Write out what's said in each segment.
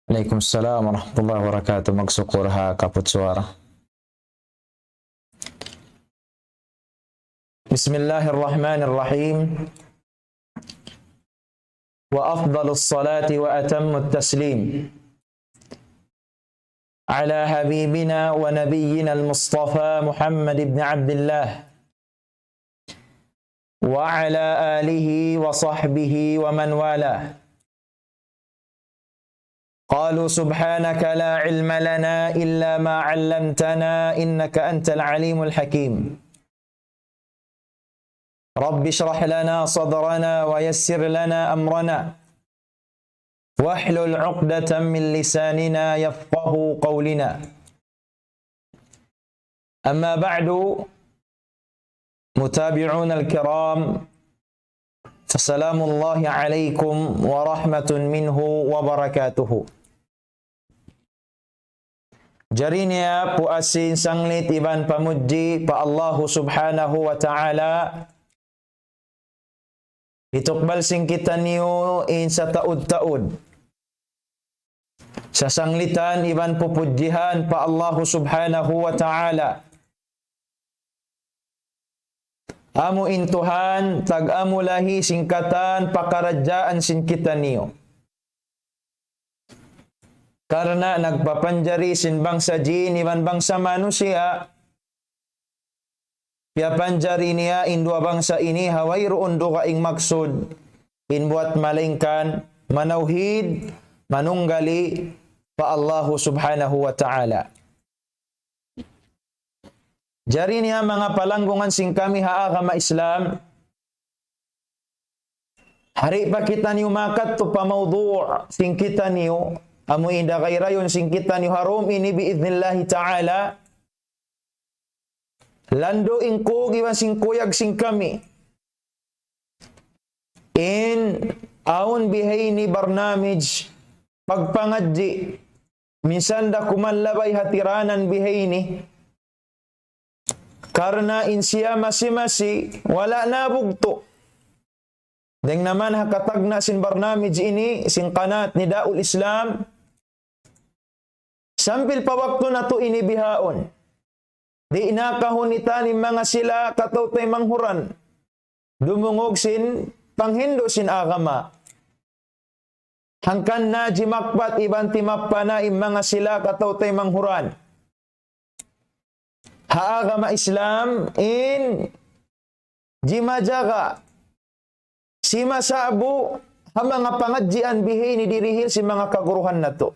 Waalaikumsalam warahmatullahi wabarakatuh. Magsukur ha kaput suara. Bismillahirrahmanirrahim. Wa afdalus salati wa atammut taslim ala habibina wa nabiyyina al-Mustafa Muhammad ibn Abdullah wa ala alihi wa sahbihi wa man walah. قالوا سبحانك لا علم لنا إلا ما علمتنا إنك أنت العليم الحكيم رب اشرح لنا صدرنا ويسر لنا أمرنا واحلل عقدة من لساننا يفقه قولنا أما بعد متابعون الكرام فسلام الله عليكم ورحمة منه وبركاته. Jarinya puasin sanglit iban pamuji pa Allahu subhanahu wa ta'ala. Itukbal sing kita niyo in sa taud-taud. Sa sanglitan iban pupujihan pa Allahu subhanahu wa ta'ala. Amu intuhan, tag-amu lahi singkatan pakarajaan sin kita niyo. Karena nagpapanjari sin bangsa jin iban bangsa manusia. Pia panjari niya indua bangsa ini hawai ruon do kaing maksud. Inbuat malingkan, manauhid, manunggali pa Allahu subhanahu wa ta'ala. Jari niya mga palanggungan sing kami haagama Islam. Hari pa kita niyo makat to pa mawdu' sing kita niyo. Amu inda kay rayon sing kita niyo harum ini biidnillahi ta'ala. Lando ingko giwan sing kuyag sing kami. In aun bihay ni barnamij pagpangadji. Minsan da kumalabay hatiranan bihay ni. Karena insya masi-masi wala na bugto. Deng naman hakatagna sin barnamij ini sin kanat ni Daul Islam. Sampil pa wakto na to inibihaon. Di inakahunitan ni mga sila kataw tay manghuran. Dumungog sin panghindo sin agama. Hangkan na jimakbat iban timappa na mga sila kataw tay manghuran. Haagama Islam in jimajaga si masabu ha mga pangadjian bihi ni dirihil si mga kaguruhan na to.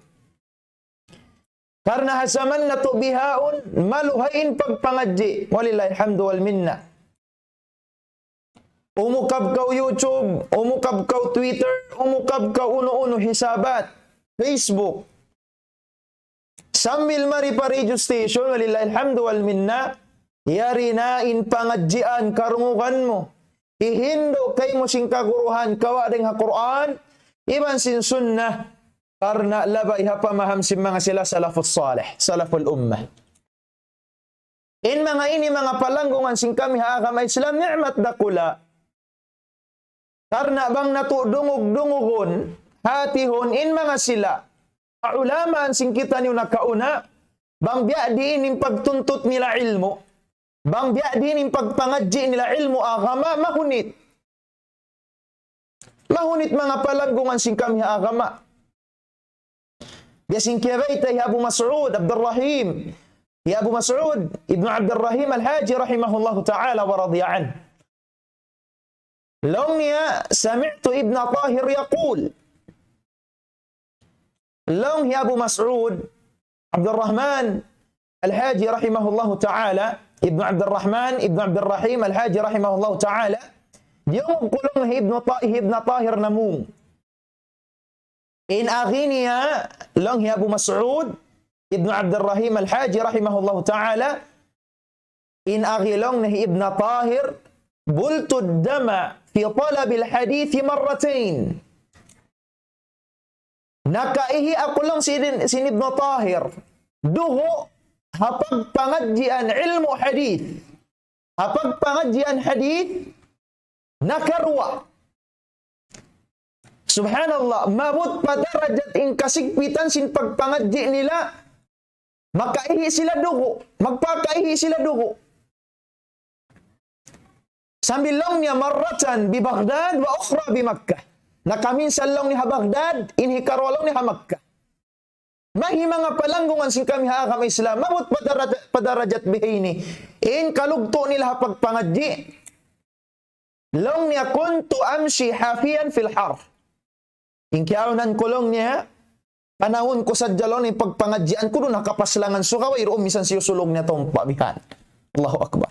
Karena hasaman na to bihaon maluhain pagpangadji walillahi alhamdu wal minna. Umukab kaw YouTube, umukab kaw Twitter, umukab kaw uno-uno hisabat, Facebook. Sambil mari pa radio station, walillahi alhamdu wal minna, yari na in pangadjian karungugan mo. Ihindo kay mo sing kaguruhan, kawadeng ha Quran, iban sin sunnah, karna labay ha pamaham sin mga sila salafus salih, salaful ummah. In mga ini mga palanggungan sing kami ha agama Islam, ni'mat dakula. Karna bang natudungog-dungugon, hatihon in mga sila, kaulamaan sing kita niyo nakauna, bang biya diining pagtuntut nila ilmu, bang biya diining pagpangadji nila ilmu agama, mahunit. Mahunit mga palanggungan sing kami agama. Biya sing kiyabayta ya Abu Mas'ud Abdurrahim, ya Abu Mas'ud Ibn Abdurrahim Al-Haji rahimahullahu ta'ala wa radiya'an. Long niya, sami'tu Ibn Tahir yaqul, long ya Abu Mas'ud Abdurrahman Al-Haji rahimahullahu ta'ala, Ibn Abdurrahman Ibn Abdurrahim Al-Haji rahimahullahu ta'ala, yung kulong Ibn Tahir namung. In aghiniya, long ya Abu Mas'ud Ibn Abdurrahim Al-Haji rahimahullahu ta'ala, in aghilong na Ibn Tahir, bultud dama fi talabil hadithi marratain. Nakaihi ako lang sin Ibn Tahir. Duho hapag pangadjian ilmu hadith. Hapag pangadjian hadith nakarwa. Subhanallah, mabot pa darajat in kasigpitan sin pagpangadji nila, makaihi sila dugo, magpakaihi sila dugo. Sambil long niya marratan bi Baghdad wa ukhra bi Makkah. Nakaminsan long niya Baghdad, inhikarwalong niya Makkah. Mahi mga palanggungan sin kami haakam Islam, mabot padarajat bihini. In kalugto nila pagpangadji. Long niya kuntu amshi hafiyan fil har. In kiyaunan kulong niya, panahon ko sa jalon ni pagpangadjian ko doon nakapaslangan sukaway roon misan siyo sulog niya tong pabihan. Allahu Akbar.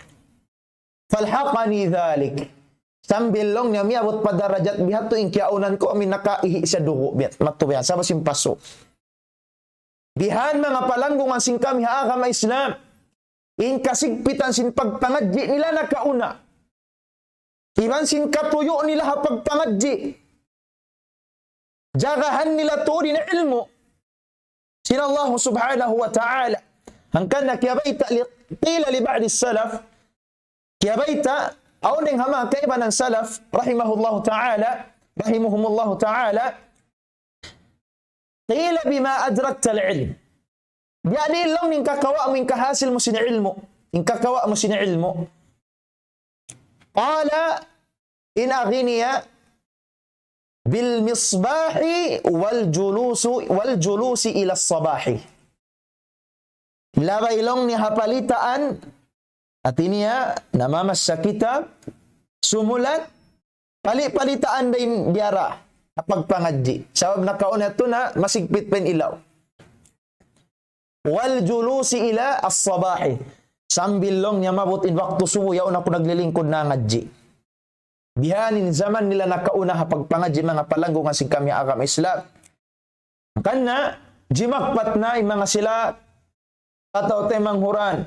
Falhaqani dhalik. Sambil long niya miabot padarajat bihat to in kiyaunan ko amin nakaihi sa dugo bihat matubihan sa basim paso. Bihan mga palanggungan sin kami haakam Islam. In kasigpitan sin pagpangadji nila nakauna. Iban sin katuyo nila ha pagpangadji. Jagahan nila to din ilmu. Sin Allah subhanahu wa ta'ala. Hangkan na kiyabayta qila li ba'di salaf. Kiyabayta aw ning hama kaiba ng salaf rahimahullahu ta'ala, rahimahumullahu ta'ala. Qila bima adrakta al-ilm. Yani lang ning kakawa mo kahasil mo sin ilmu. In kakawa mo sin ilmu. Qala in aghniya bil misbahi wal julusi ila as-sabahi. Labay long ni hapalitaan at iniya namamas sa kitab sumulat palitaan din diara pagpangadji. Sabab nakauna to na masigpit pen ilaw. Wal julusi ila as-sabahi. Sambil long niya mabot in waktu subuh yaw na po naglilingkod na ngadji. Bihanin zaman nila nakauna ha pagpangadji mga palanggungan sin kami agam Islam. Kanna jimakpat na yung mga sila ataw temang huran.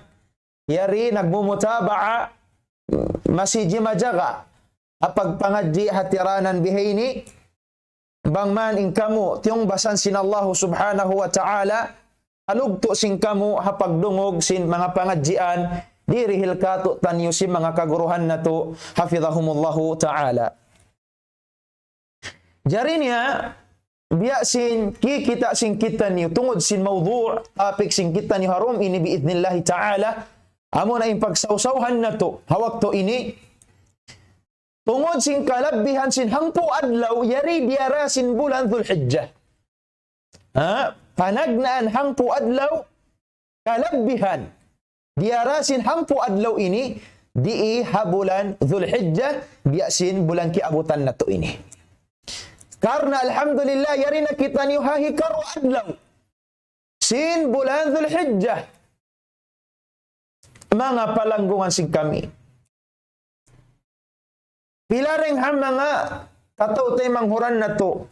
Yari nagmumutaba'a masiji majaga ha pagpangadji hatiranan bihini bangman in kamu tiyong basan sin Allah subhanahu wa ta'ala alugto sin kamu ha pagdungog sin mga pangadjian dirihil kato tanyo sin mga kaguruhan na to hafizahumullahu ta'ala. Jari niya biya sin kikita sin kita niyo tungod sin mawdu' topic sin kita niyo harum ini biidnillahi ta'ala amo na yung pagsawsawhan na to hawak to ini tungod sin kalabihan sin hangpo adlaw yari diara sin bulan Dhul-Hijjah. Panagnaan hangpo adlaw kalabihan diara sin hangpo adlaw ini di habulan Dhul-Hijjah biasin bulan kiabutan na to ini. Karena alhamdulillah yari na kita niyo hahikaru adlaw sin bulan Dhul-Hijjah. Mga palanggungan sin kami. Pilaring ham mga katawtay manghuran na to.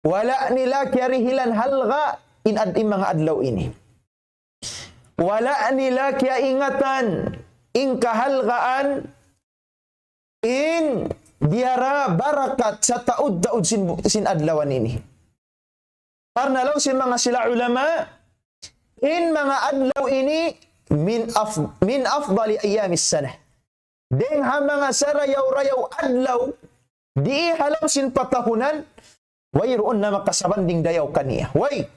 Wala nila kiarihilan halga in mga adlaw ini. Wala nila kya ingatan in kahalgaan in diara barakat sa taud-taud sin adlawan ini. Karena law sin mga sila ulama in mga adlaw ini min afdali ayamis sanah. Deng ha mga sarayaw-rayaw adlaw di halaw sin patahunan wayroon na makasabanding dayaw kaniya. Way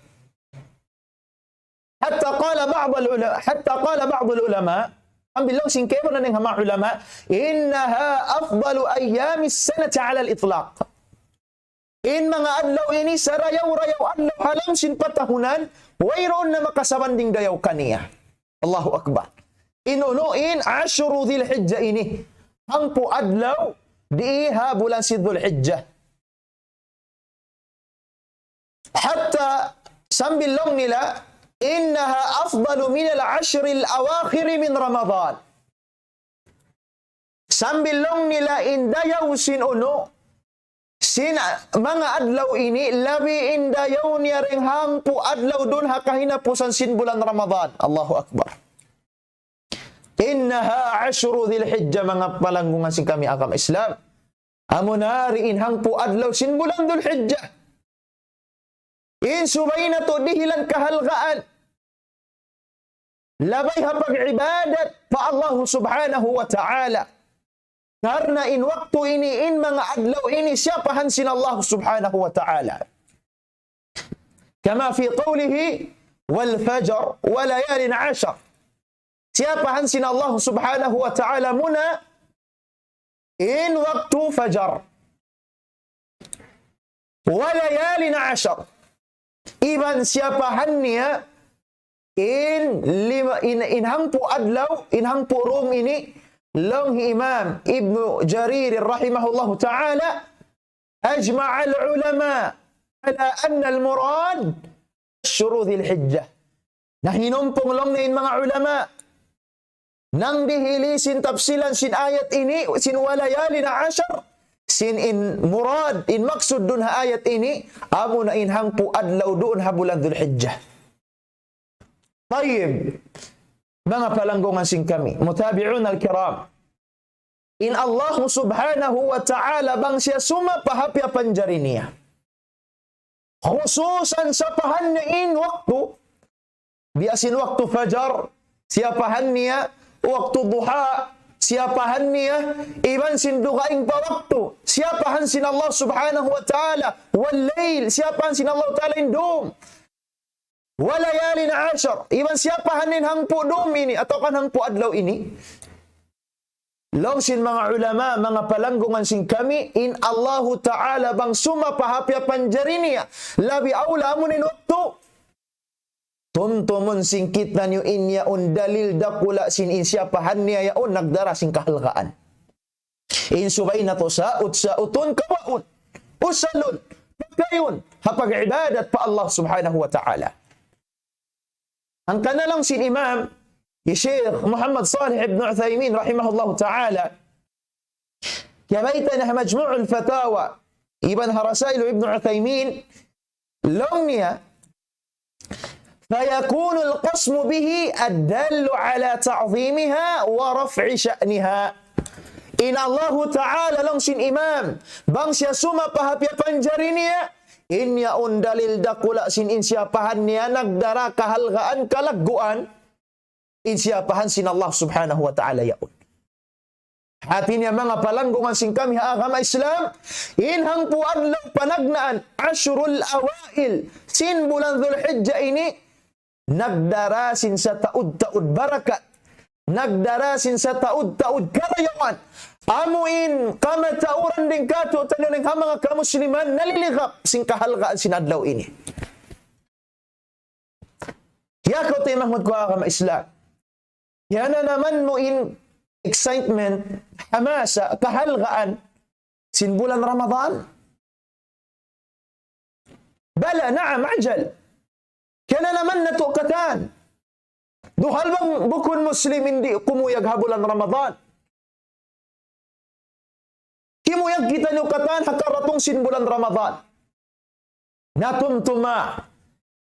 hatta qala ba'd al-ulama ang bilang sin kayo na ng mga ulama innaha afdalu ayamis sanati ala al-itlaq. In mga adlaw ini sarayaw-rayaw adlaw halaw sin patahunan wayroon na makasabanding dayaw kaniya. Allahu Akbar. Inunuin ashru Dhul-Hijjah ini. Hangpo adlaw diiha bulan si Dhul-Hijjah. Hatta sambil long nila innaha afdalu min al-ashri al-awakhir min Ramadan. Sambil long nila indayaw sin uno sin mga adlaw ini labi indayaw niya ring hangpo adlaw dun hakahinapusan sin bulan Ramadan. Allahu Akbar. Innaha ashru Dhul-Hijjah mga palanggungan sin kami agam Islam. Amunari in hangpo adlaw sin bulan Dhul-Hijjah. In subay na to dihilan kahalgaan. Labay ha pag-ibadat pa Allah subhanahu wa ta'ala. Karena in waktu ini, in mga adlaw ini, siapahan sin Allah subhanahu wa ta'ala. Kama fi qawlihi, wal fajr, wa layalin ashar. Siapahan sin Allah subhanahu wa ta'ala muna, in waktu fajar. Wa layalin ashar. Iban siapahan niya, in hangpu adlaw, in hangpu rum ini, long Imam Ibnu Jarir rahimahullahu ta'ala ajma'a al-ulama ala anna al-murad ashhur dhil hijjah. Na hinumpong long na in mga ulama nang dihilisin tafsilan sin ayat ini, sin walayali na ashar, sin in murad, in maksud dun ha ayat ini, amo na in hangpu adlaw doon ha bulan dhul hijjah. Tayyib, mga palanggungan sing kami, mutabi'un al-kiram, in Allah subhanahu wa ta'ala bang siya sumapahapya panjari niya. Khususan sa pahan niya in waktu, biasin waktu fajar, siapahan niya, waktu duha, siapahan niya, iban sin duhaing pa waktu, siapahan sin Allah subhanahu wa ta'ala, wal layl, siapahan sin Allah ta'ala indum, walayalin ashar, iban siapahan nin hangpu dum ini, atau kan hangpu adlaw ini, long sin mga ulama, mga palanggungan sin kami, in Allahu ta'ala bang sumapahapya panjari niya, labi awla mo nin waktu, tuntumun sin kita niyo inya un dalil dakula sin in siapahan niya yaon, nagdara sin kahalgaan. In subay na to sa utun kawaun, usalun, pagkayon, hapag ibadat pa Allah subhanahu wa ta'ala. Ang kanalang sin Imam, Sheikh Muhammad Salih ibn Uthaymin rahimahullah ta'ala, kabayta na majmu'ul fatawa, iban harasailu ibn Uthaymin, long niya, فيكون القسم به الدل على تعظيمها ورفع شأنها. إن الله تعالى long sin Imam, bang siya sumapahapya panjari niya, in yaon dalil dakula sin in siapahan niya, nagdara kahalgaan kalagguan, in siapahan sin Allah subhanahu wa ta'ala yaon. Hati niya mga palanggungan sin kami agama Islam, in hangpu adlaw panagnaan, ashrul awail, sin bulan Dhul Hijjah ini, nagdarasin sa taud-taud barakat, nagdarasin sa taud-taud karayawan, amuin kamatauran din kato tanuling ha mga kamusliman, naliligap sin kahalgaan sin adlaw ini. Yako tayo mahmud ko agama Islam, yan na naman mo in excitement, hamasa, kahalgaan sin bulan Ramadan. Bala, naam, ajal. Kaya naman natukatan. Duhal bang bukun Muslim hindi kumuyag habulan Ramadan. Kimuyag kita nukatan hakaratong sin bulan Ramadan. Natumtuma.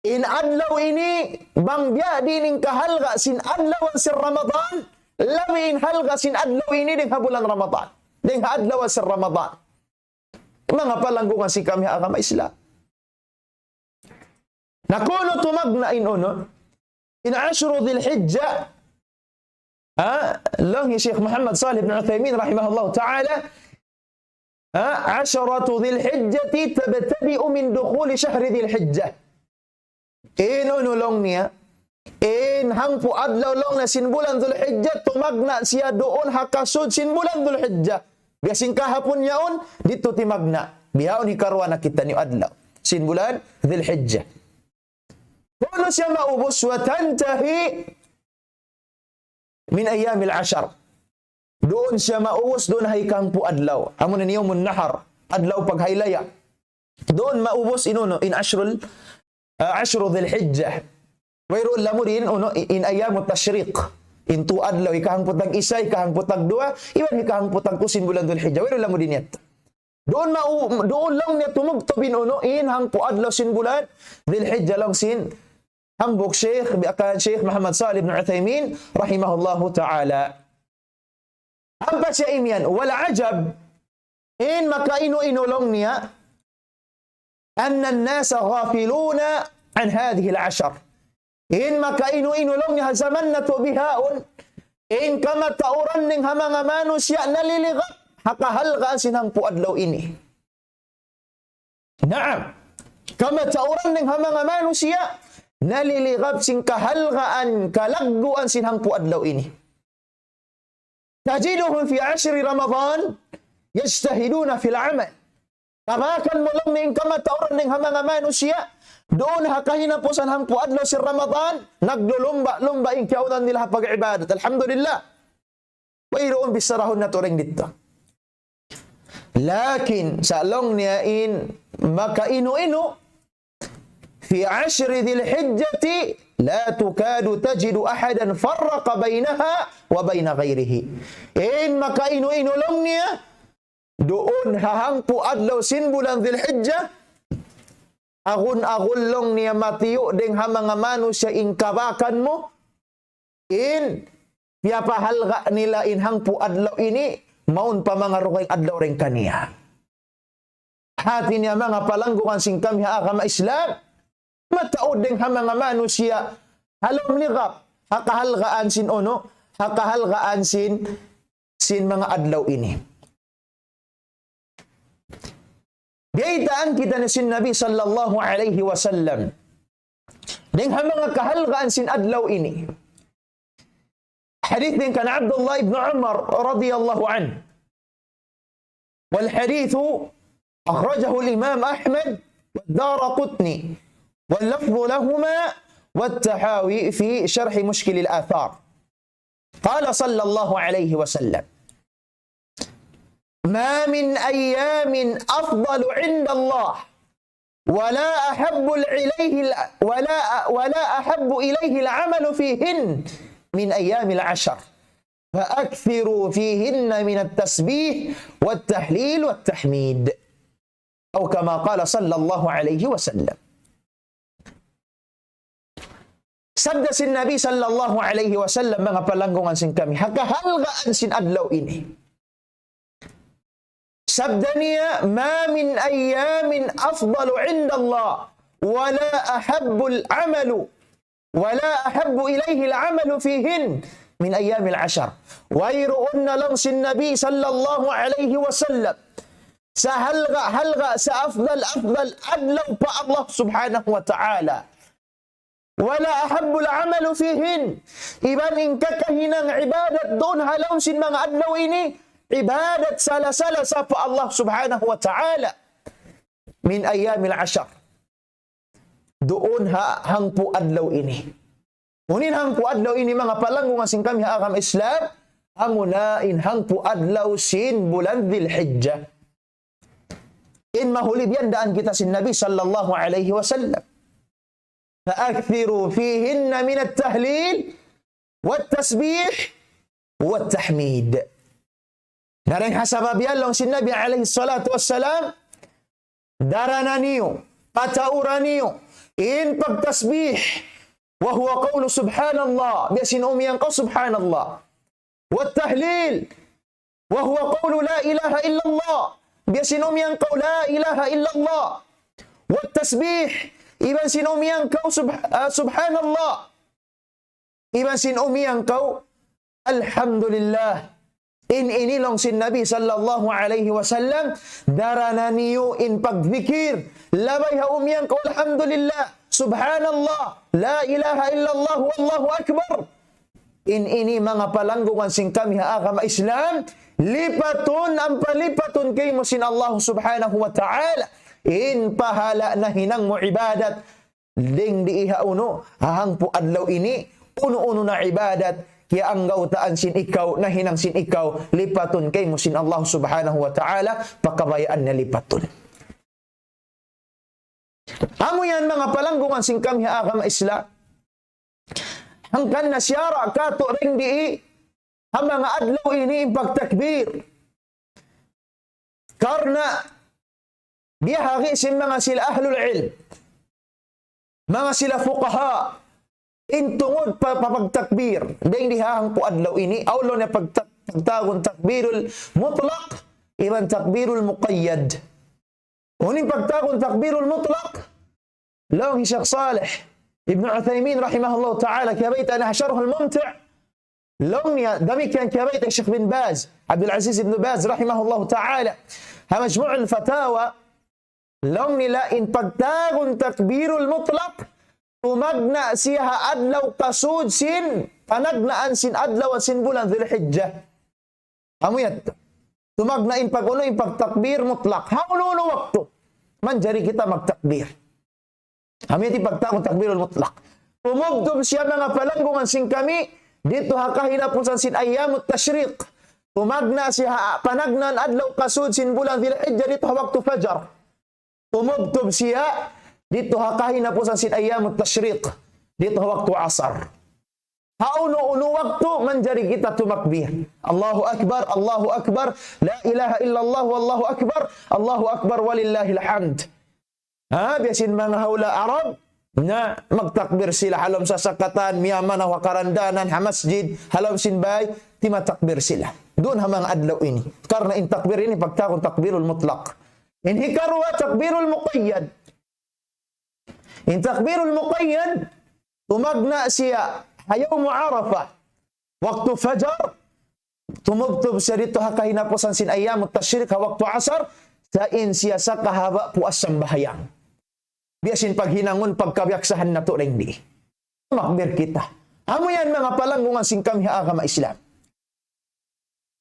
In adlaw ini, bang biya dining kahalga sin adlaw sin Ramadan, labi in halga sin adlaw ini ding habulan Ramadan. Ding adlaw sin Ramadan. Mga palanggungan si kami agama Islam. Nakuno tumagna in uno, in ashru dhil hijjah, lang Sheikh Muhammad Salih ibn Uthaymin rahimahullah ta'ala, asharatu dhil hijjati tabtabi'u min dukhuli syahri dhil hijjah. In uno long niya, in hangpu adlaw long na sinbulan dhul hijjah, tumagna siya doon hakasud sinbulan dhul hijjah. Biasing kahapon yaon, dito timagna. Bihaon hikarwa na kita ni adlaw. Sinbulan dhil hijjah. Kung siya maubos, watantahi min ayyamil ashar. Doon siya maubos, doon haikang po adlaw. Amon na yawmun nahar, adlaw paghaylaya. Doon maubos inuno, in ashru dhil hijjah. Wayroon lamo din, in ayyamut tashriq. In tu adlaw, ikahang putag isa, ikahang putag dua, iwan ikahang putag kusin bulan dhil hijjah. Wayroon lamo din yat. Doon lang niya tumugtubin in hang po adlaw sin bulan dhil hijjah lang sin hambuk Sheikh Muhammad Salih ibn Uthaymin rahimahullahu ta'ala. Ampa siya imyan, wala ajab, in makainu-inulong niya, anna an-nasa ghafiluna an hadhihi al-ashar. In makainu-inulong niya, zaman na to bihaon, in kamatauran ning hamanga manusya naliligap, hakahalgaan sinhang puadlaw ini. Naam, kama tauran ng mga manusia, naliligab sing kahalgaan, kalagguan sinhang puadlaw ini. Tajiduhum fi 10 Ramadan, yajtahiduna fil amal. Kamakan mo lang ng kama tauran ng mga manusia, doon hakahina po sanhang puadlaw si Ramadan, naglulumba-lumba in kaunan nila pag-ibadat. Alhamdulillah. Mayroon bisarahon na turing dito. Lakin sa long niyain makaino-ino fi 10 Dhil Hijjati la tukadu tajidu ahadan farraqa bainaha wa baina ghairihi. In makaino-ino long niya doon hahangpu adlaw sin bulan Dhil Hijjah agun-agun long niya matiyo ding ha mga manusia inkabakan mo in piapahalga nila inhangpu adlaw ini maun pa mga rukay adlaw rin kaniya. Hati niya mga palanggungan sing kami haakama Islam, mataod din ha mga manusia, halom ligap, hakahalgaan sin ono, hakahalgaan sin mga adlaw ini. Gaytaan kita ni sin Nabi sallallahu alaihi wasallam, din ha mga kahalgaan sin adlaw ini. حديث كان عبد الله بن عمر رضي الله عنه والحديث أخرجه الإمام أحمد والدارقطني واللفظ لهما والتحاوي في شرح مشكل الآثار قال صلى الله عليه وسلم ما من أيام أفضل عند الله ولا أحب إليه العمل فيهن من أيام العشر فأكثروا فيهن من التسبيح والتهليل والتحميد أو كما قال صلى الله عليه وسلم. Sabda sin Nabi sallallahu alaihi wasallam mga palanggungan sin kami, hakahalgaan sin adlaw ini. Sabda niya, ma min ayyamin afdalu inda Allah wala ahabbul amalu ولا أحب إليه العمل فيهن من أيام العشر. ويرؤن لمس النبي صلى الله عليه وسلم سهلغا سأفضل أدلو الله سبحانه وتعالى ولا أحب العمل فيهن إبان إن ككهنا عبادة دونها لمس من أدلو إني عبادة سلسلة سفى الله سبحانه وتعالى من أيام العشر doon hangpu adlaw ini. Unin hangpu adlaw ini mga palanggungan sing kami haakam Islam, hangunain hangpu adlaw sin bulan Dhil Hijjah. In mahulib yan daan kita sin Nabi sallallahu alaihi wasallam. Fa'akthiru fihinna min at-tahlil wat-tasbih wat-tahmid. Narang hasabab yan lang sin Nabi alaihi salatu wassalam, darananiyo, patauraniyo, in pagtasbih wa huwa qawlu subhanallah biasin umiyan qaw subhanallah wa tahlil wa huwa qawlu la ilaha illallah biasin umiyan qaw la ilaha illallah wa tasbih iban sin umiyan qaw subhanallah iban sin umiyan qaw alhamdulillah. In inilong sin Nabi sallallahu alaihi wasallam darananiyo in pagzikir labay ha umyan ko alhamdulillah subhanallah la ilaha illallah wallahu akbar. In ini mga palanggungan sing kami haakama Islam, lipaton ang palipaton kay mo sin Allah subhanahu wa ta'ala in pahala na hinang mo ibadat ding di iha uno hahang po adlaw ini uno-uno na ibadat kaya anggaw taan sin ikaw, na hinang sin ikaw, lipaton kay mo sin Allah subhanahu wa ta'ala, pakabayaan na lipaton. Amo yan mga palanggungan sing kami haakam Islam. Hangkan na siyara kato ring di ang mga adlaw ini pagtakbir. Karena biyahagi sin mga sila ahlul ilm, mga sila fuqaha, intungod papagtakbir dahil dihahang po adlaw ini awlo na pagtagon takbirul mutlaq iban takbirul muqayyad. Uning pagtagon takbirul mutlaq law hi Sheikh Saleh Ibn Uthaymin rahimahullah ta'ala kaya bayta na syarh al-mumti' لون دمي كان كبيت الشيخ بن باز عبد العزيز بن باز رحمه الله تعالى مجموع الفتاوى لون لا إن pagtagon takbir المطلق tumagna siya adlaw kasud sin panagnaan sin adlaw sin bulan Dhul-Hijjah. Amuyat. Tumagna in pag-uno in pagtakbir mutlak. Haulo waktu. Manjari kita magtakbir. Amuyat in pagtagon takbirul mutlak. Tumugtog siya mga palanggungan sin kami dito hakahinapusan sin ayyamut tashriq. Tumagna siya panagnan adlaw kasud sin bulan Dhul-Hijjah dito waktu fajar. Tumugtog siya dito hakahinapusan sin ayyamut tashriq. Dito waktu asar. Hauno-uno waktu manjari kita tumakbir. Allahu Akbar, Allahu Akbar, la ilaha illallah, wallahu Akbar, Allahu Akbar, walillahil hamd. Biasin mga haula Arab, na magtakbir sila halom sa sakatan, miyamana wa karandanan, masjid, halom sinbay, timatakbir sila. Doon hamang adlaw ini. Karena in takbir ini pagtakon takbirul mutlaq. In hikarwa takbirul muqayyad. In takbirul muqayyad, tumagna siya hayaw Arafah. Waktu fajar, tumugtog siya dito hakahinapusan sin ayyamut tashriq waktu asar, sa in siya sa kahaba puas sambahayang. Biasin paghinangon pagkabiyaksahan na to rin di. Makbir kita. Amo yan mga palanggungan sing kami agama Islam.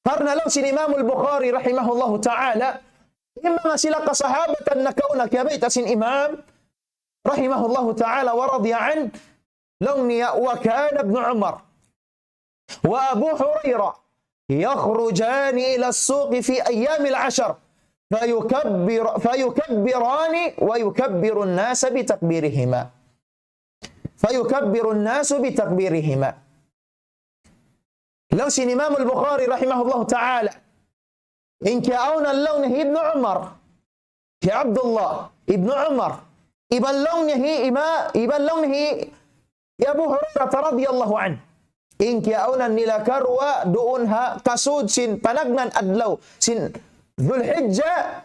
Karena lang sin Imam al-Bukhari rahimahullahu ta'ala, yung mga sila kasahabatan na kauna kiyabay sin Imam rahimahullahu ta'ala wa radiya'an lang niya wa kana ibn Umar wa Abu Hurairah yakhrujani ila as-suq fi ayyam al-ashr فيكبران ويكبر الناس بتكبيرهما فيكبر الناس بتكبيرهما لو سين إمام البخاري رحمه الله تعالى إن كأون اللون ابن عمر كعبد الله ابن عمر إبن لونه يا أبو هريرة رضي الله عنه إن كأون النلاكر دونها كسود سين پنغنان أدلو سين Dhul-Hijjah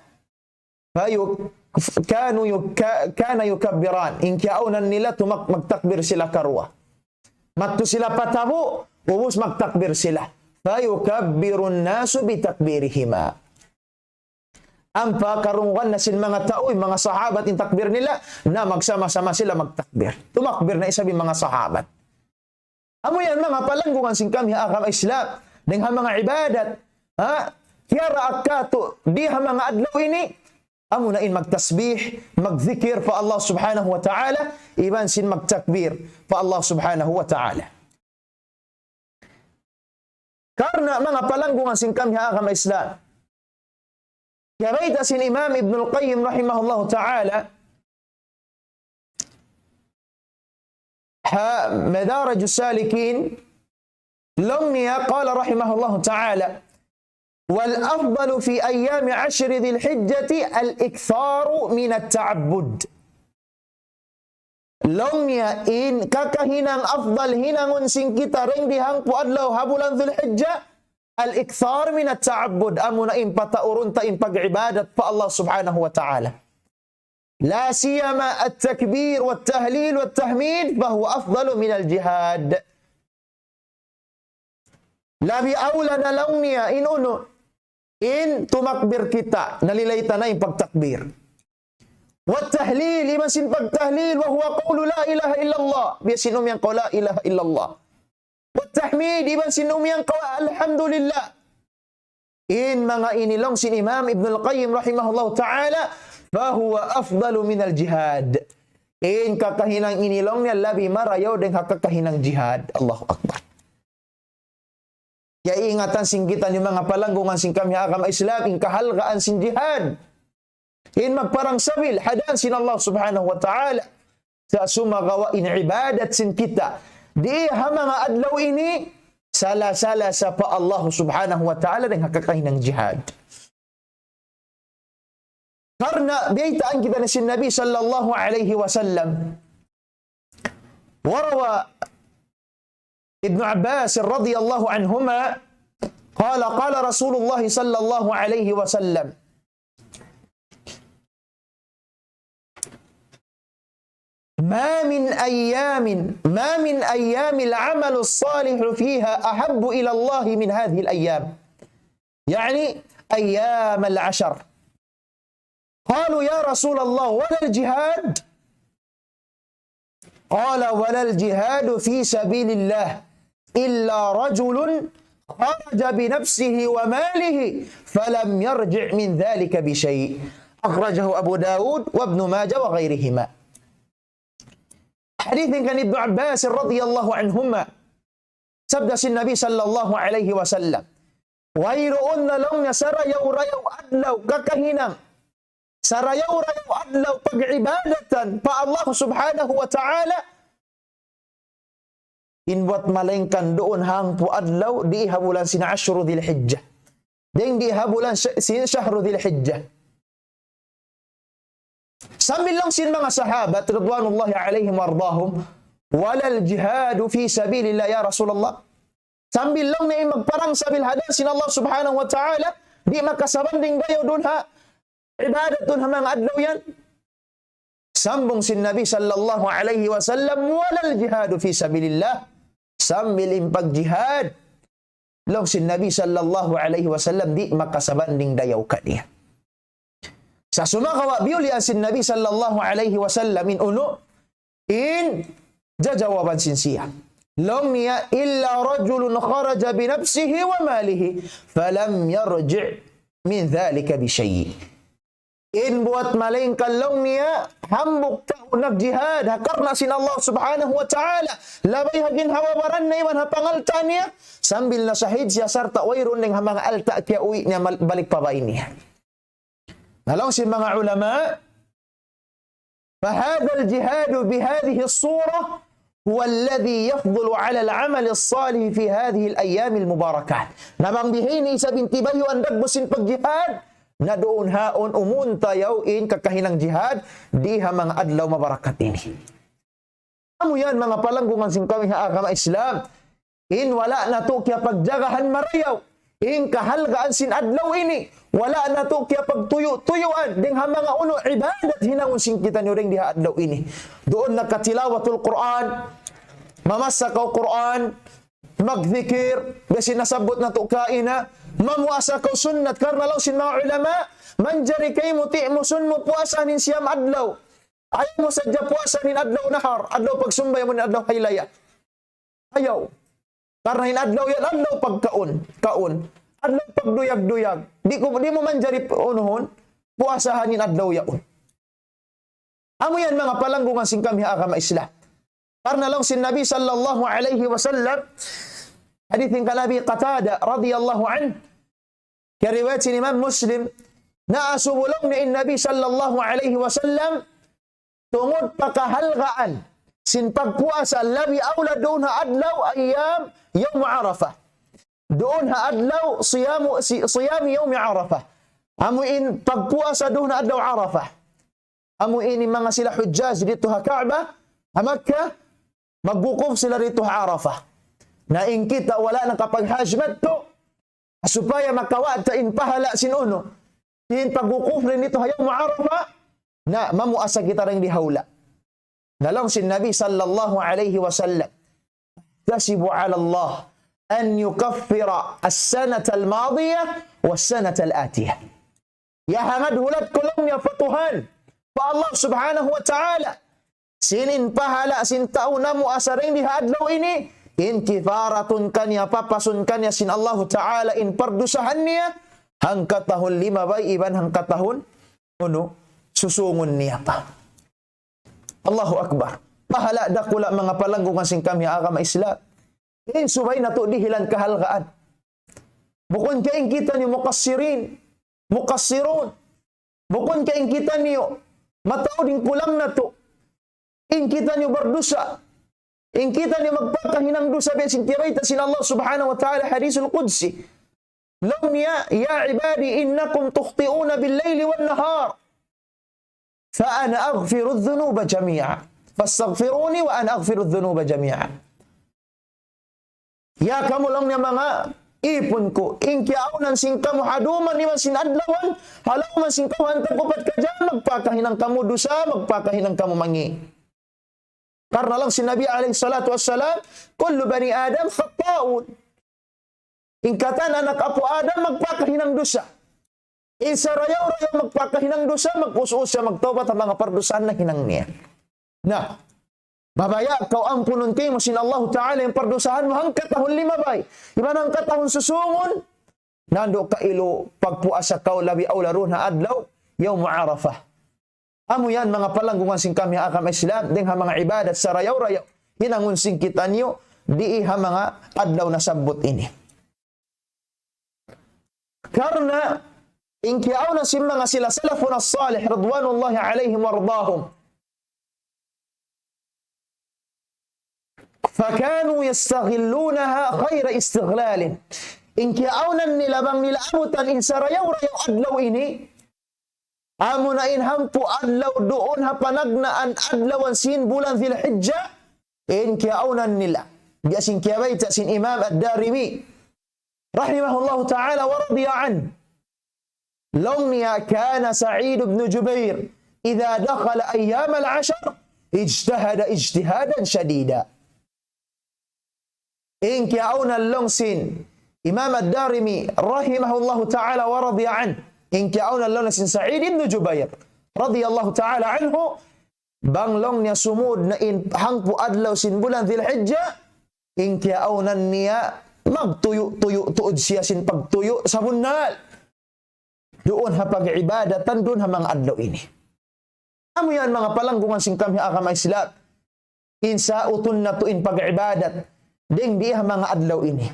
kana yukabbiran in kiaunan nila magtakbir sila karwa matto sila patabu ubus magtakbir sila fayukabbirun nasu bitakbirihima ampa karunggan na sin mga tao mga sahabat in takbir nila na magsama-sama sila magtakbir tumakbir na isabi mga sahabat amo yan mga palanggungan sing kami agama Islam dengan mga ibadat Kira akato diha mga adlaw ini amo na in magtasbih, magzikir pa Allah subhanahu wa ta'ala, iban sin magtakbir pa Allah subhanahu wa ta'ala. Karena mga palanggungan sin kami agama Islam. Kaya sin Imam Ibn al-Qayyim rahimahullahu ta'ala مدارج السالكين لمني قال رحمه الله تعالى والأفضل في أيام عشر ذي الحجة الإكثار من التعبد لونيا إن كاكهنان أفضل هنان سنكتا رندهان قوادلو هبولان ذي الحجة الإكثار من التعبد أمنا إن بتأورنت إن عبادة فالله سبحانه وتعالى لا سيما التكبير والتهليل والتحميد فهو أفضل من الجهاد لا بأولنا لونيا إن أنو in tumakbir kita nalilayta na yung pagtakbir wa tahlil iman sin pagtahlil wa huwa qawlu la ilaha illallah biasin umyang qaw la ilaha illallah wa tahmid iman sin umyang qaw alhamdulillah in mga inilong sin Imam Ibn al-Qayyim rahimahullah ta'ala fa huwa afdalu min al-jihad in kakahinang inilong niya labi marayaw dengan kakahinang jihad Allahu Akbar. Kaya ingatan singgitan yung mga palanggungan sing kami agama Islam, in kahalgaan sin jihad. In magparang sabil, hadan sin Allah subhanahu wa ta'ala. Sa sumagawa in ibadat sin kita. Di mga adlaw ini, sala-sala sa pa Allah subhanahu wa ta'ala ng hakakahinang jihad. Karena biyaitaan kita na sin Nabi sallallahu alayhi wa sallam. Warawa ابن عباس رضي الله عنهما قال رسول الله صلى الله عليه وسلم ما من أيام العمل الصالح فيها أحب إلى الله من هذه الأيام. يعني أيام العشر. قالوا يا رسول الله ولا الجهاد؟ قال ولا الجهاد في سبيل الله إلا رجل خرج بنفسه وماله فلم يرجع من ذلك بشيء. أخرجه أبو داود وابن ماجه وغيرهما. حديث كان ابن عباس رضي الله عنهما sabda si Nabi sallallahu alaihi wasallam, wayroon na lang niya sarayaw-rayaw adlaw kakahinang sarayaw-rayaw adlaw pag-ibadatan pa Allah subhanahu wa ta'ala inwat malengkan doon hang po adlaw di habulan sina Ashru Dhil Hijjah ding di habulan sina Shahru Dhil Hijjah. Sambil lang sin mga sahabat radwanullahi alaihim wardahum, walal jihadu fi sabilillah ya Rasulullah. Sambil lang na magparang sabil hadan sin Allah subhanahu wa ta'ala, di makasabanding dayo dun ha ibadat dun ha mga adlaw yan. Sambung sin Nabi sallallahu alaihi wasallam, walal jihadu fi sabilillah. Sambil impag-jihad lang sin Nabi sallallahu alaihi wasallam, di makasabanding dayaw kaniya. Sa sumakawa biulian sin Nabi sallallahu alaihi wasallam in uno in jajawaban sin siya. Long niya illa rajulun kharaja bi nafsihi wa malihi falam yarji' min dhalika bi syai'. In buat malingkan long niya hambuk tao nagjihad hakarna sin Allah subhanahu wa ta'ala labay hagin hawabaran na iwan hapangalta niya sambil na sahid siya sarta wairun ning hamang alta kaya uwi niya balik pabay niya. Nalong si mga ulama, فهذا الجهاد بهذه الصورة هو الذي يفضل على العمل الصالح في هذه الأيام المباركة. Namang bihini sa bintibayo ang dagbusin pagjihad, na doon haon umunta yawin kakahinang jihad, di ha mga adlaw mabarakat ini. Amo yan mga palanggungan sing kami ha agama Islam, in wala na to kaya pagjagahan marayaw, in kahalgaan sin adlaw ini, wala na to kaya pagtuyo-tuyuan, ding ha mga uno, ibadat hinangon sing kita nyo ring diha adlaw ini. Doon nakatilawatul Quran, mamasa ka Quran, magzikir, basi nasabot na to kaina, mamuasa ka sunnat, karna law sin mga ulama, manjari kay muti mo sun mo puasa nin siyam adlaw. Ayaw mo sadya puasa nin adlaw nahar, adlaw pagsumbay mo nin adlaw haylaya. Ayaw. Karena in adlaw yan, adlaw pagkaon, adlaw pagduyag-duyag. Di mo manjari unuhon, puasahan in adlaw yaon. Amo yan mga palanggungan sing kami agama Islam. Karena lang sin Nabi sallallahu alaihi wasallam, hadithin ka Nabi Qatada radiyallahu anhu, kariwayat sin Imam Muslim, naasubulong ni Nabi sallallahu alaihi wasallam, tungod pakahalgaan, sin pagpuasa, labi awla doon ha adlaw ayyam yawm Arafah. Doon ha adlaw siyami yawm Arafah. Amuin pagpuasa doon ha adlaw Arafah. Amuin mga sila hujjaj dito ha Kaaba, ha Makkah, magbukuf sila dito ha Arafah. Na in kita wala nang kapaghajmat to, supaya makawat ta in pahala sin uno. In pagbukuf rin dito ha yawm Arafah, na mamuasa kita rin di hawla. Nalong si Nabi sallallahu alaihi wasallam, tasibu ala Allah an yukaffira as-sanata al-madiyah was-sanata al-atiyah. Ya hangad hulat kulong niya fatuhan pa Allah subhanahu wa ta'ala. Sinin pahala sin tao na mo asaring di hadlaw ini, in kifaratun kanya papasun kanya sin Allah ta'ala in pardusahan niya hangkatahun 5 bay iban hangkatahun uno susungon niya pa. Allahu Akbar. Pahala dakula mga palanggungan sing kami agama Islam. In subay na to dihilan kahalgaan. Bukon kaing kita ni mukassirun. Bukon kaing kita niyo matao ding kulang na to. In kita niyo berdosa. In kita niyo magpakahinang dosa bisin kirayta sin Allah subhanahu wa ta'ala hadisul qudsi. Law niya ya ibadi innakum tukhti'una bil-laili wan-nahar. فأنا أغفر الذنوب جميعا فاستغفروني وأنا أغفر الذنوب جميعا. Ya kamu lang niya mga ipon ko, inkiaunan sing kamu haduman ni man sin adlawan, halaw man sing kamu hantag upat ka dyan, magpakahinang kamu dusa, magpakahinang kamu mangi. Karena lang si Nabi alaihi salatu wassalam, kullu bani Adam khata'un. Ingkatan anak apo Adam magpakahinang dosa. Insarayaw-rayaw magpakahinang dosa, mag-us-us siya magtawbat ang mga pardosaan na hinang niya. Nah, babaya, kau ampunun kayo mo sin Allah Ta'ala yung pardosahan mo hangkat tahun 5 bay. Iba nang katahon susungon, nando ka ilo pagpuasa kau labi aw laro na adlaw, yaw Arafah. Amo yan mga palanggungan sing kami akam Islam, ding ha mga ibadat sa rayaw-rayaw. Hinangun sing kita niyo, di ha mga adlaw na sabot ini. Karena ingkiaw na si mga sila salafun as-salih radwanullahi alaihim wardahum. Fakanu yastaghillunaha khayra istiglalin. Ingkiaw na nila bang nila abutan insarayaw-rayaw adlaw ini. Amo na inhampu adlaw doon ha panagnaan adlawan sin bulan Dzulhijjah. Ingkiaw na nila. Biasin kiyabayta sin Imam Ad-Darimi rahimahullahu ta'ala wa radiya an. لونيا كان سعيد بن جبير إذا دخل أيام العشر اجتهد اجتهادا شديدا. إنك أونا اللونسين إمام الدارمي رحمه الله تعالى ورضي عنه. إنك أونا اللونسين سعيد بن جبير رضي الله تعالى عنه. بان لونيا سمود نئن حنق أدلو سن بلان ذي الحجة. إنك أونا النيا مغتيو تيو تؤجسيا سن پغتيو سبنال. Doon ha pag-ibadatan, doon ha mga adlaw ini. Amo yan mga palanggungan sing kami akam Islam. Insa utun na tuin pag-ibadat. Ding di ha mga adlaw ini.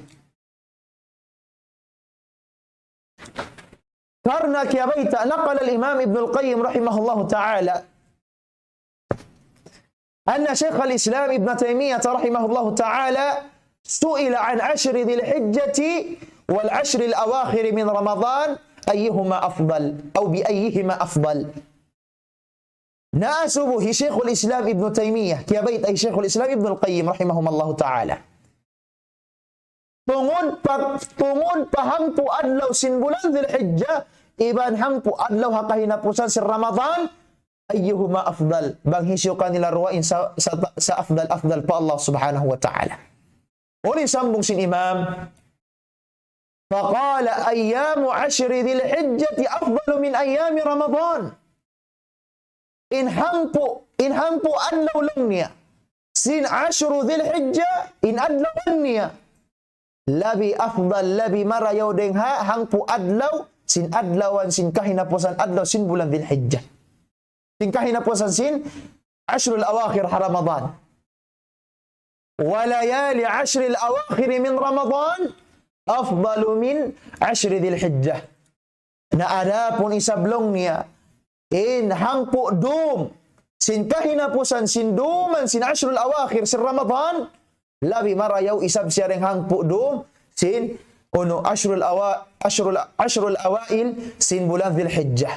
Karena kiyabayta, naqal al-Imam Ibn al-Qayyim rahimahullahu ta'ala. Anna Shaykh al-Islam Ibn Taymiyyah rahimahullahu ta'ala su'ila an ashri dhil hijjati wal ashri al-awakhir min Ramadan. أيهما أفضل أو بأيهما أفضل. ناسبه شيخ الإسلام ابن تيمية كي بيت أي شيخ الإسلام ابن القيم رحمهم الله تعالى. tungun pahangpu adlaw sin bulan Dzulhijjah iban hangpu adlaw hakahina pusan sin Ramadan ayyuhuma afdal bang hisyo kanila ruwain sa afdal pa Allah subhanahu wa ta'ala. Uli sambung sin imam فقال أيام عشر ذي الحجة أفضل من أيام رمضان. إن همبو أدلو لنيا سين عشر ذي الحجة إن أدلو لنيا لبي أفضل لبي مرة يودينها همبو أدلو سين أدلوان سين كهنا بوسان أدلو سين بولان ذي الحجة سين كهنا بوسان سين عشر الأواخر رمضان وليالي عشر الأواخر من رمضان أفضل من عشر ذي الحجة. Na adapun isablongnya in hangpo dum sin kahina pusan sin duman sin ashrul awakhir sin Ramadan labi marayaw isab siya ring hangpo dum sin uno ashrul awail sin bulan Dhul Hijjah.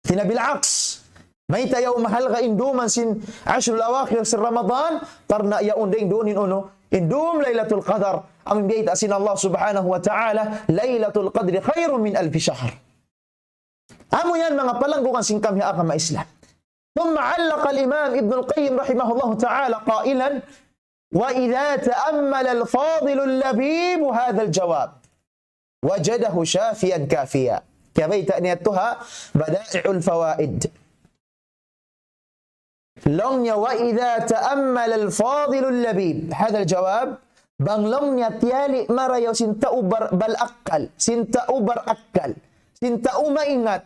Tina bil aks may tayaw mahal ga induman sin ashrul awakhir sin Ramadan karna ya unding dunin uno indum Lailatul Qadar. Amin biyait asin Allah subhanahu wa ta'ala Lailatul Qadri khairun min alfi shahr. Amo yan mga palanggungan sing kami akam Islam. Thumma allaqa al-Imam Ibn al-Qayyim rahimahullah ta'ala qailan wa idha ta'ammala al-fadil al-labib hadha al-jawab wajadahu shafiyan kafiya. Kabayta niyatuha bada'i'ul fawaid. Longnya wa idha ta'ammala al-fadil al-labib hadha al-jawab banglongnya tiali marayaw sinta ubar balakal, sinta ubar akal, sinta umaingat.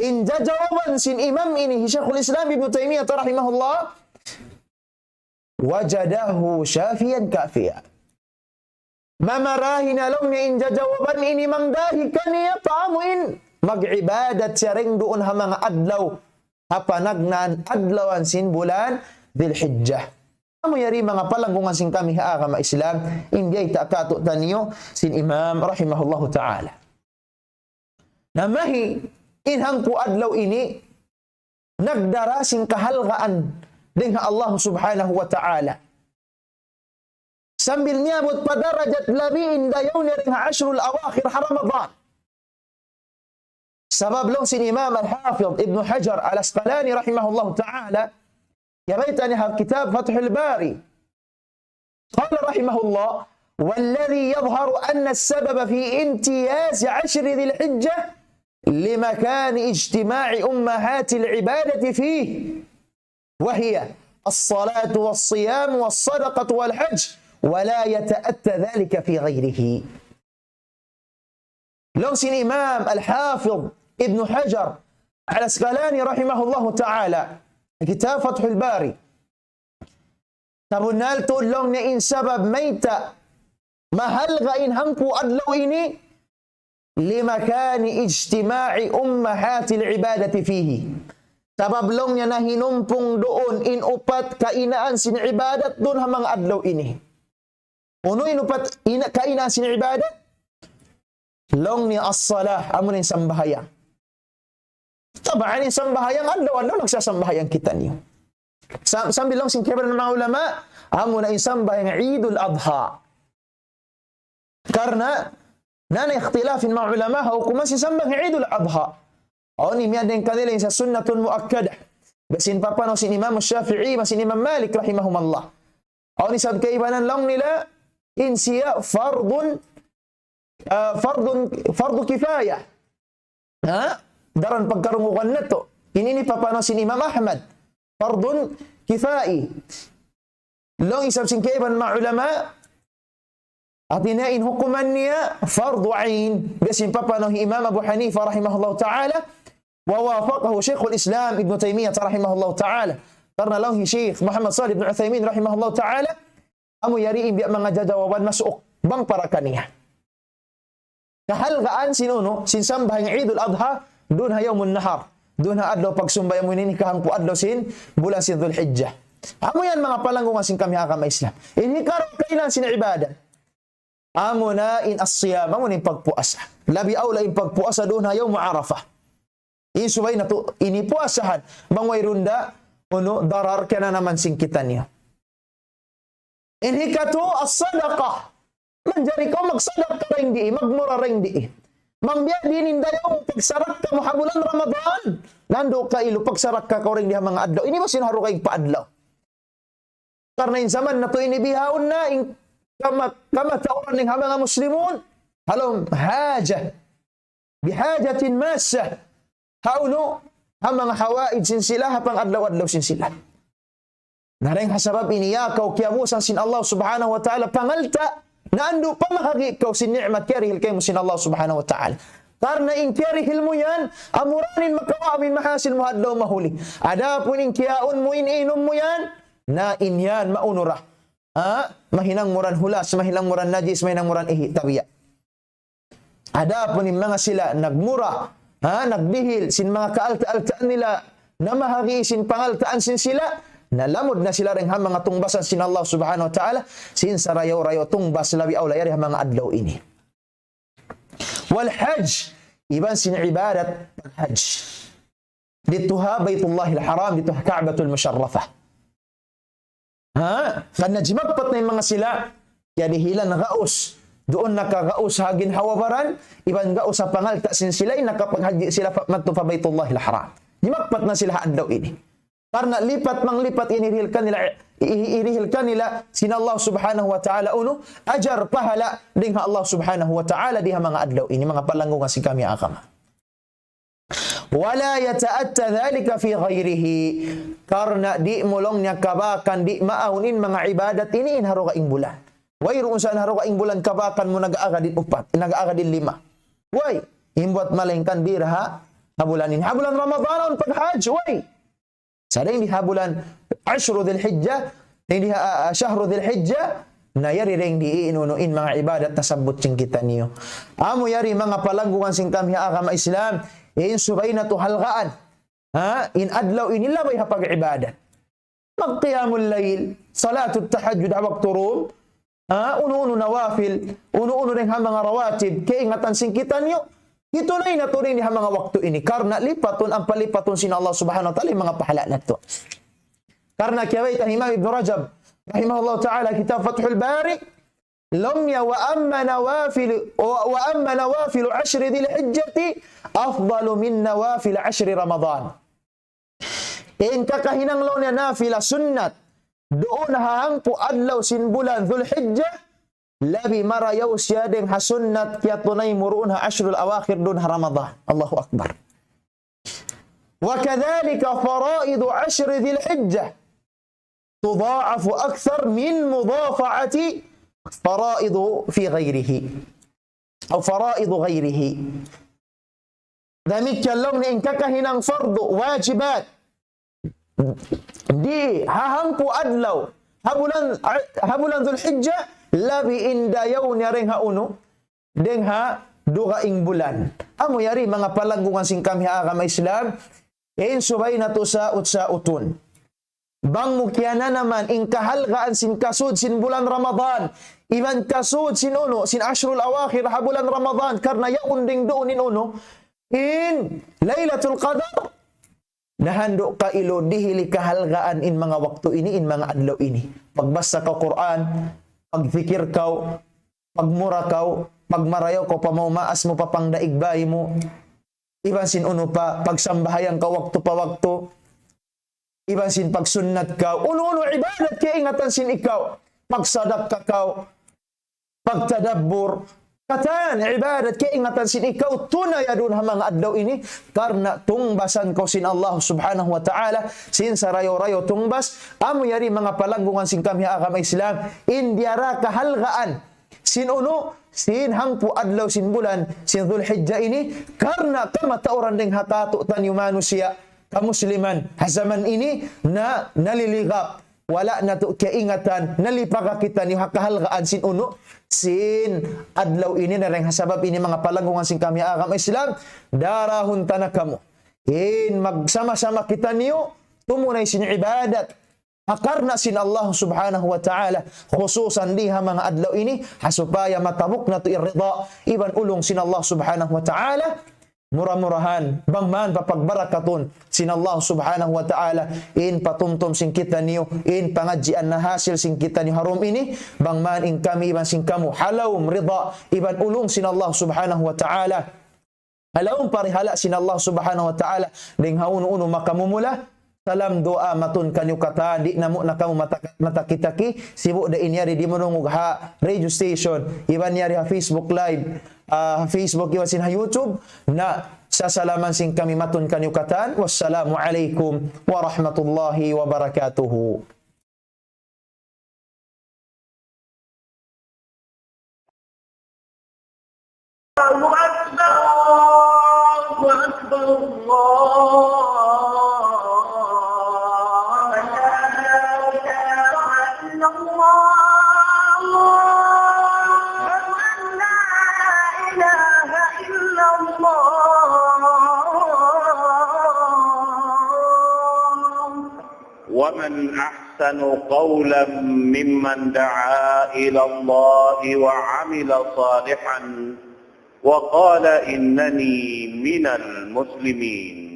Inja jawaban sin imam ini Syekhul Islam Ibnu Taimiyah rahimahullah wajadahu syafiyan kafiya. Mamarahin alongnya inja jawaban ini mangdahikan ya paamuin mag-ibadat siyaring doon ha mga adlaw hapanagnan adlawan sin bulan Dzulhijjah. Amo yari mga palanggungan sing kami haakam Islam indiyay taakato taniyo sin imam rahimahullahu ta'ala. Namahi inhang po adlaw ini nagdara sing kahalgaan din Allah subhanahu wa ta'ala. Sambil niabot padarajat labi indayaw ni ring ashrul awakhir Ramadan. Sabab long sin imam al-Hafidh Ibn Hajar al-Asqalani rahimahullahu ta'ala يا ريتني كتاب فتح الباري قال رحمه الله: والذي يظهر أن السبب في امتياز 10 ذي الحجة لمكان اجتماع أمهات العبادة فيه، وهي الصلاة والصيام والصدقة والحج، ولا يتأتى ذلك في غيره. لوسن إمام الحافظ ابن حجر العسقلاني رحمه الله تعالى كتاب فتح الباري tabunal tulong na in sabab maita mahal ga in hangpu adlaw ini limakani ijtima'i ummahatil ibadati fihi, sabab long niya na hinumpong doon in upat kainaan sin ibadat doon hamang adlaw ini. Uno inupat kainaan sin ibadat long niya as-salah amunin sambahayang. Tabaan in sambahayang adlaw nagsasambahayang kita niyo. Sambil long sin kebal ng mga ulama amo na insambahayang Eidul Adha. Karena nana ikhtilafin mga ulama hukuman sinsambang Eidul Adha. O ni miyan din kanila sa sunnatun muakkadah. Basin papano sin Imam Shafi'i, masin Imam Malik rahimahumallah. O ni sab kaibanan lang nila in siya fardu kifaya. Ha? Daran pagkarungukan na to. Ini papano sin Imam Ahmad. Fardun kifai. Long isab sin kaiban mga ulama at inain hukuman niya fardu ain. Basin papano Imam Abu Hanifa rahimahullah ta'ala ووافقه شيخ الإسلام ابن تيمية رحمه الله تعالى. Karena lang Syekh Muhammad Shalih bin Utsaimin rahimahullah ta'ala amo yariin biya mga jawaban masuk bang para kaniya. Kahalgaan sinuno sinsambahang Eidul Adha dun ha yawmun nahar. Dun ha adlaw pagsumbayang mo ini kahangpu adlaw sin bulan sin Dzulhijjah. Amo yan mga palanggungan sin kami agama Islam. Ini karon kailan sin ibadah. Amo na in as-siyam, amo in pagpuasa. Labi aula in pagpuasa dun ha yawm Arafah. Isubay na to inipuasahan bangway runda uno darar kana naman singkitan niya. Inhikato as-sadaqah. Manjari ko magsadaq ring di, magmura ring di. Mangbiya dinin dayo pagsarak ka mahabulan Ramadan. Nando ka ilo pagsarak ka ring di mga adlaw. Ini ba sinharo kay paadlaw? Karena in zaman na to inibihawon na in kamatauran ning mga muslimun. Halom haja. Bihajatin massah. Hauno ang mga hawaid sin sila hapang adlaw-adlaw sin sila. Nareng hasabab iniyakaw kiyamusan sin Allah subhanahu wa ta'ala pangalta na ando pa makagikaw sin ni'mat karihil kayo sin Allah subhanahu wa ta'ala. Karena in karihil mo yan, amuranin makawamin mahasil mo adlaw mahuli. Adapun in kiyaon mo ininom mo yan, na inyan maunura. Mahinang muran hulas, mahinang muran najis, mahinang muran ihi tabiya. Adapun in mga sila nagmura, nagbihil sin mga kaalta-altaan nila na mahagi sin pangaltaan sin sila nalamod na sila ring mga tungbasan sin Allah subhanahu wa ta'ala sin sarayaw-rayaw tungbas labi awla yari mga adlaw ini. Wal hajj iban sin ibadat hajj dituha Baitullahil Haram dituha Ka'batul Musharrafah. Kan najmagpat na yung mga sila kaya dihilan gaus doon nakagaus hagin hawabaran, iban gaus sa pangalta sin sila, nakapaghaji sila madto pa Baitullahil Haram. Dimakpat na sila adlaw ini. Karena lipat manglipat irihil kanila sin Allah subhanahu wa ta'ala uno, ajar pahala ding Allah subhanahu wa ta'ala diha mga adlaw ini, mga palanggungan si kami akama. Wala yata'atta dhalika fi ghairihi. Karena di mulong niya kabakan, di maaunin mga ibadat ini inharo kaing bulan. Way roon saan haro kaing bulan kabakan mo nag-aaga din upat, nag-aaga din 5. Way, imbuat malengkan birha habulanin. Habulan Ramadan pag hajj, way. Sada hindi habulan Ashru Dhul Hijjah, hindi Shahru Dhul Hijjah, na yari ring di inunuin mga ibadat tasabot sing kita niyo. Amo yari mga palanggungan sing kami agama Islam, in subay na to halgaan. In adlaw inilabay hapag ibadat. Magqiyamul layl, salatut tahajjud hawak turum, uno-uno nawafil, uno-uno rin mga rawatib, kaingatan singkitan nyo, ito na inaturin niya mga waktu ini. Karena lipaton ang palipaton sin Allah subhanahu wa ta'ala mga pahala na ito. Karena kiyawait ang Imam Ibn Rajab, rahimahullah ta'ala, kitab Fathul Bari, lomya wa amma nawafilu 10 dhil hijjati, afdalu min nawafil 10 Ramadan. in kakahinanglaw niya nafila sunnat, doon hahangpo adlaw sin bulan Dhul-Hijjah, labi marayaw siya deng hasunnat kaya tunay muruun ha ashrul awakhir doon ha Ramadan. Allahu Akbar. Wa kadhalika faraidu ashri Dhul-Hijjah tudha'afu akthar min mudhafa'ati faraidu fi ghairihi. O faraidu ghairihi. Demikian lang ni kakahinang fardu, wajibat, di hahangpu adlaw habulan Dhul-Hijjah labi indayaw niya ring hauno deng ha dugaing bulan. Amo yari mga palanggungan sing kami agama Islam in subay na to sa utun. Bang mukyana naman in kahalgaan sin kasud sin bulan Ramadan. Iban kasud sin uno sin ashrul awakhir habulan Ramadan karna yaun ding doon in uno in Lailatul Qadar. Nahando ka ilo dihili kahalgaan in mga waktu ini, in mga adlaw ini. Pagbasa ka Quran, pagfikir ka, pagmura ka, pagmarayaw ka, pamaumaas mo, papangdaigbayi mo. Iban sin uno pa, pagsambahayan ka waktu pa waktu. Iban sin pagsunnat ka. Uno-uno ibadat kaya ingatan sin ikaw. Pagsadap ka ka, pagtadabbur. Katan, ibadat, kaya ingatan sin ikaw, tunay adun ha mga adlaw ini, karna tungbasan ko sin Allah subhanahu wa ta'ala, sin sarayo-rayo tungbas, amo yari mga palanggungan sin kami agama Islam, indiara kahalgaan, sin uno, sin hangpu adlaw sin bulan, sin Dhul-Hijjah ini, karna kamatauran ding hatato tanyo manusia, kamusliman, hazaman ini, na naliligap, wala na to kaingatan, nalipaka kita ni hakahalgaan sin uno, sin adlaw ini na rin hasabab ini mga palanggungan sin kami agama Islam, darahun tanah kamu. In magsama-sama kita niyo, tumunay sin ibadat. Akarna sin Allah subhanahu wa ta'ala, khususan diha mga adlaw ini, hasupaya matabuk na to irrida, iban ulong sin Allah subhanahu wa ta'ala, murah-murahan, bangman papagbarakaton sin Allah subhanahu wa ta'ala, in patumtum sin kita niyo, in pangadjian na hasil sin kita niyo harum ini, bangman in kami iban sin kamu, halawm rida, iban ulong sin Allah subhanahu wa ta'ala, halawm parihala sin Allah subhanahu wa ta'ala, ding hauno-uno makamumula, salam doa matun kanyo kata, di namo na kamu matakitaki, sibuk da inyari di manungog ha radio station, iban nyari ha Facebook live, Facebook iwan sin ha YouTube, na sasalaman sin kami matun kanyo katan. Wassalamu alaikum warahmatullahi wabarakatuhu. Allahu Akbar, Allahu Akbar, Allah. ومن أحسن قولا ممن دعا إلى الله وعمل صالحا وقال إنني من المسلمين.